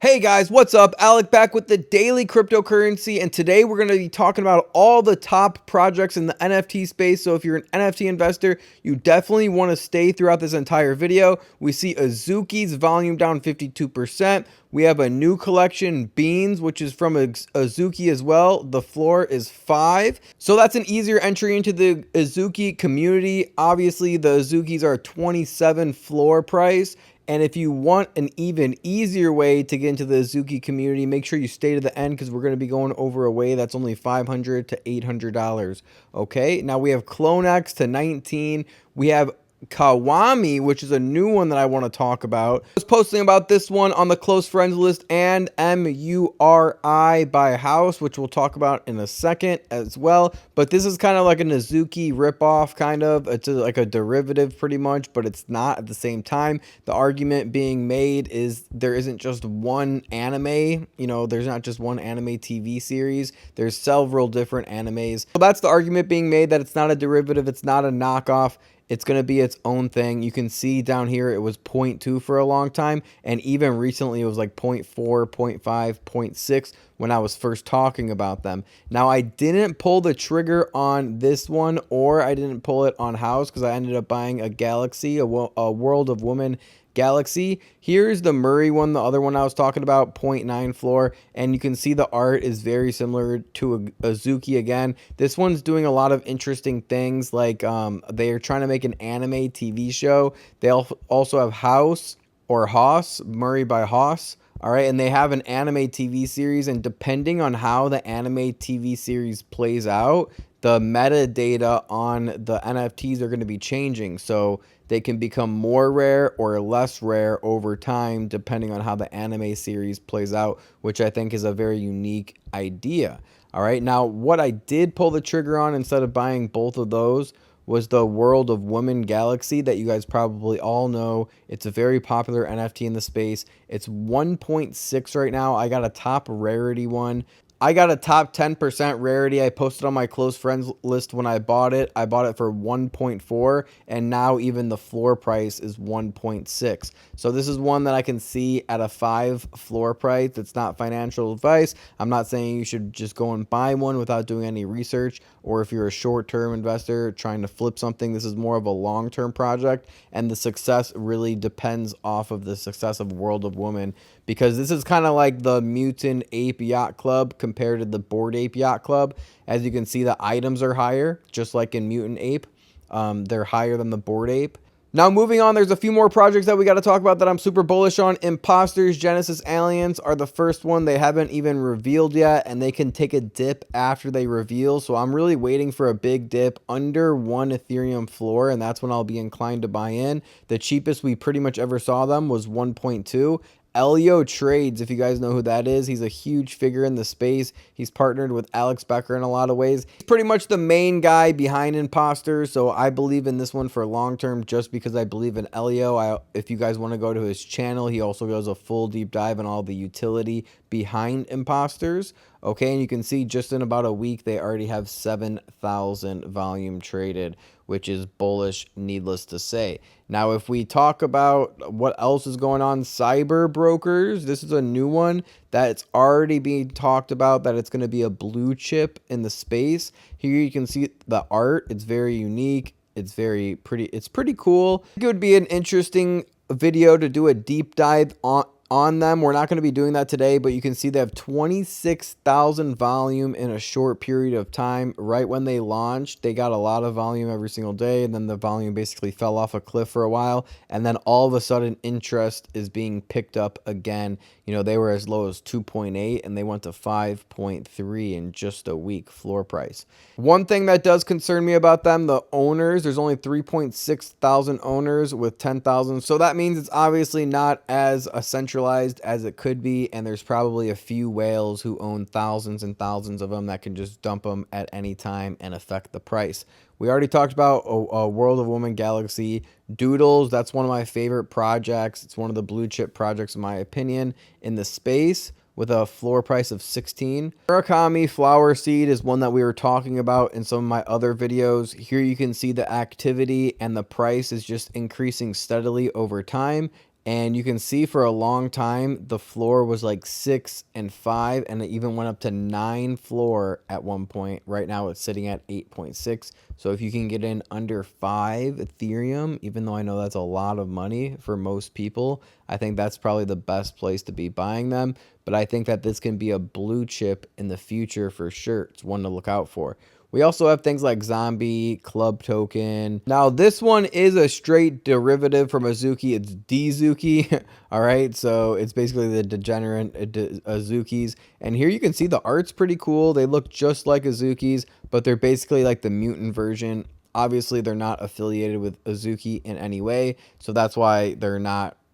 Hey guys, what's up? Alec back with the daily cryptocurrency, and today we're going to be talking about all the top projects in the NFT space. So if you're an NFT investor, you definitely want to stay throughout this entire video. We see Azuki's volume down 52%. We have a new collection, Beans, which is from Azuki as well. The floor is 5. So that's an easier entry into the Azuki community. Obviously, the Azukis are 27 floor price. And if you want an even easier way to get into the Azuki community, make sure you stay to the end because we're going to be going over a way that's only $500 to $800. Okay, now we have CloneX to 19. We have Kawami, which is a new one that I want to talk about. I was posting about this one on the close friends list, and MURI by House, which we'll talk about in a second as well. But this is kind of like a Azuki ripoff, kind of. It's like a derivative pretty much, but it's not at the same time. The argument being made is there isn't just one anime, there's not just one anime TV series. There's several different animes. So that's the argument being made, that it's not a derivative, it's not a knockoff. It's going to be its own thing. You can see down here it was 0.2 for a long time, and even recently it was like 0.4, 0.5, 0.6 when I was first talking about them. Now, I didn't pull the trigger on this one, or I didn't pull it on House because I ended up buying a Galaxy, a World of Women Galaxy. Here's the Murray one, the other one I was talking about, 0.9 floor, and you can see the art is very similar to Azuki again. This one's doing a lot of interesting things, like they are trying to make an anime TV show. They also have House or Haas, Murray by Haas. All right, and they have an anime TV series, and depending on how the anime TV series plays out, the metadata on the NFTs are going to be changing. So they can become more rare or less rare over time, depending on how the anime series plays out, which I think is a very unique idea. All right, now what I did pull the trigger on instead of buying both of those was the World of Women Galaxy that you guys probably all know. It's a very popular NFT in the space. It's 1.6 right now. I got a top rarity one. I got a top 10% rarity. I posted on my close friends list when I bought it. I bought it for 1.4, and now even the floor price is 1.6. So this is one that I can see at a 5 floor price. It's not financial advice. I'm not saying you should just go and buy one without doing any research, or if you're a short-term investor trying to flip something, this is more of a long-term project, and the success really depends off of the success of World of Women, because this is kind of like the Mutant Ape Yacht Club compared to the Bored Ape Yacht Club. As you can see, the items are higher, just like in Mutant Ape. They're higher than the Bored Ape. Now, moving on, there's a few more projects that we got to talk about that I'm super bullish on. Imposters, Genesis Aliens are the first one. They haven't even revealed yet, and they can take a dip after they reveal. So I'm really waiting for a big dip under 1 Ethereum floor, and that's when I'll be inclined to buy in. The cheapest we pretty much ever saw them was 1.2. Elio Trades, if you guys know who that is, he's a huge figure in the space. He's partnered with Alex Becker in a lot of ways. He's pretty much the main guy behind Imposters, so I believe in this one for long term just because I believe in Elio. If you guys want to go to his channel, he also does a full deep dive on all the utility behind Imposters. Okay, and you can see just in about a week, they already have 7,000 volume traded, which is bullish, needless to say. Now, if we talk about what else is going on, Cyber Brokers, this is a new one that's already being talked about, that it's going to be a blue chip in the space. Here you can see the art. It's very unique. It's very pretty. It's pretty cool. I think it would be an interesting video to do a deep dive on them. We're not going to be doing that today, but you can see they have 26,000 volume in a short period of time. Right when they launched, they got a lot of volume every single day, and then the volume basically fell off a cliff for a while, and then all of a sudden interest is being picked up again. They were as low as 2.8 and they went to 5.3 in just a week floor price. One thing that does concern me about them, the owners, there's only 3.6 thousand owners with 10,000. So that means it's obviously not as centralized as it could be, and there's probably a few whales who own thousands and thousands of them that can just dump them at any time and affect the price. We already talked about a World of Women Galaxy. Doodles, that's one of my favorite projects. It's one of the blue chip projects, in my opinion, in the space, with a floor price of 16. Murakami Flower Seed is one that we were talking about in some of my other videos. Here you can see the activity, and the price is just increasing steadily over time. And you can see for a long time, the floor was like 6 and 5, and it even went up to 9 floor at one point. Right now it's sitting at 8.6. So if you can get in under 5 Ethereum, even though I know that's a lot of money for most people, I think that's probably the best place to be buying them. But I think that this can be a blue chip in the future for sure. It's one to look out for. We also have things like Zombie, Club Token. Now, this one is a straight derivative from Azuki. It's Azuki. All right, so it's basically the degenerate Azukis. And here you can see the art's pretty cool. They look just like Azukis, but they're basically like the mutant version. Obviously, they're not affiliated with Azuki in any way, so that's why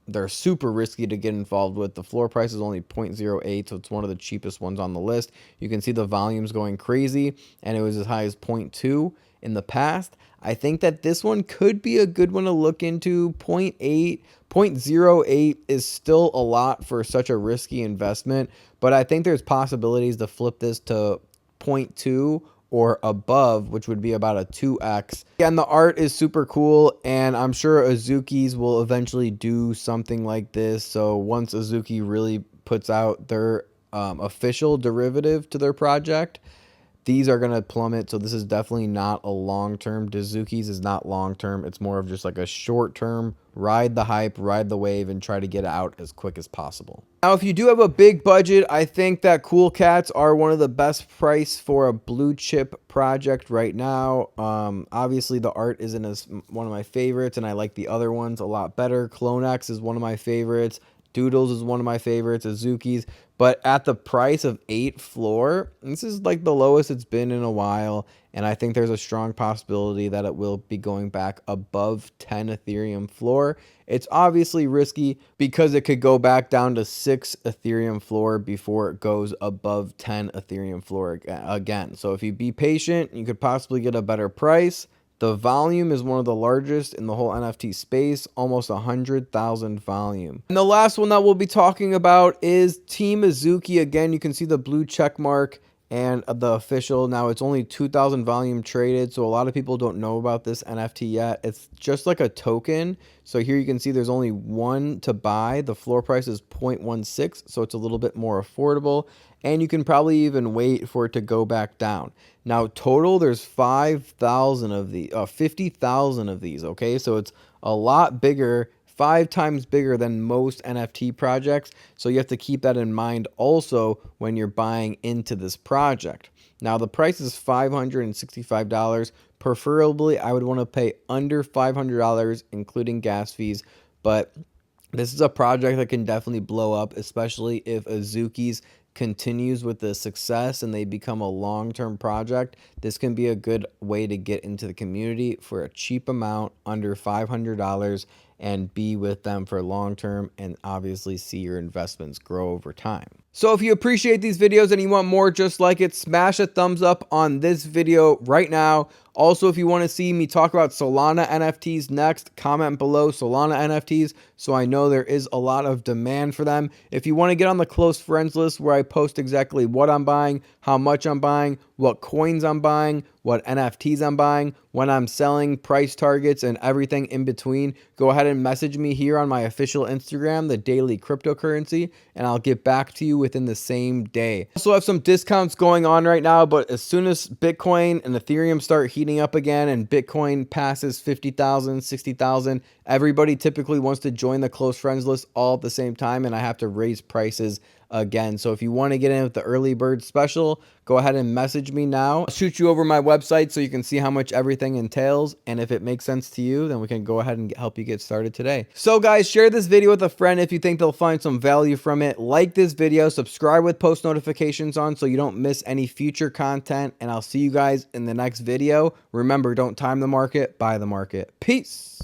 they're super risky to get involved with. The floor price is only 0.08, so it's one of the cheapest ones on the list. You can see the volume's going crazy, and it was as high as 0.2 in the past. I think that this one could be a good one to look into. 0.8, 0.08 is still a lot for such a risky investment, but I think there's possibilities to flip this to 0.2 or above, which would be about a 2x. Again, the art is super cool, and I'm sure Azukis will eventually do something like this. So once Azuki really puts out their official derivative to their project, these are going to plummet. So this is definitely not a long-term. Azuki's is not long-term. It's more of just like a short-term, ride the hype, ride the wave, and try to get out as quick as possible. Now, if you do have a big budget, I think that Cool Cats are one of the best price for a blue chip project right now. Obviously, the art isn't as one of my favorites, and I like the other ones a lot better. CloneX is one of my favorites. Doodles is one of my favorites, Azuki's, but at the price of 8 floor, this is like the lowest it's been in a while, and I think there's a strong possibility that it will be going back above 10 Ethereum floor. It's obviously risky because it could go back down to 6 Ethereum floor before it goes above 10 Ethereum floor again. So if you be patient, you could possibly get a better price. The volume is one of the largest in the whole NFT space, almost 100,000 volume. And the last one that we'll be talking about is Team Azuki. Again, you can see the blue check mark and the official. Now, it's only 2,000 volume traded, so a lot of people don't know about this NFT yet. It's just like a token. So here you can see there's only one to buy. The floor price is 0.16, so it's a little bit more affordable. And you can probably even wait for it to go back down. Now, total, there's 5,000 of these, 50,000 of these, okay? So it's a lot bigger, 5 times bigger than most NFT projects. So you have to keep that in mind also when you're buying into this project. Now, the price is $565. Preferably, I would want to pay under $500, including gas fees, but this is a project that can definitely blow up, especially if Azuki's continues with the success and they become a long-term project. This can be a good way to get into the community for a cheap amount, under $500, and be with them for long-term and obviously see your investments grow over time. So if you appreciate these videos and you want more just like it, smash a thumbs up on this video right now. Also, if you want to see me talk about Solana NFTs next, comment below Solana NFTs so I know there is a lot of demand for them. If you want to get on the close friends list where I post exactly what I'm buying, how much I'm buying, what coins I'm buying, what NFTs I'm buying, when I'm selling, price targets, and everything in between, go ahead and message me here on my official Instagram, the Daily Cryptocurrency, and I'll get back to you within the same day. Also have some discounts going on right now, but as soon as Bitcoin and Ethereum start heating up again and Bitcoin passes 50,000, 60,000, everybody typically wants to join the close friends list all at the same time, and I have to raise prices again. So if you want to get in with the early bird special, go ahead and message me now. I'll shoot you over my website so you can see how much everything entails, and if it makes sense to you, then we can go ahead and help you get started today. So guys, share this video with a friend if you think they'll find some value from it. Like this video, subscribe with post notifications on so you don't miss any future content, and I'll see you guys in the next video. Remember, don't time the market, buy the market. Peace.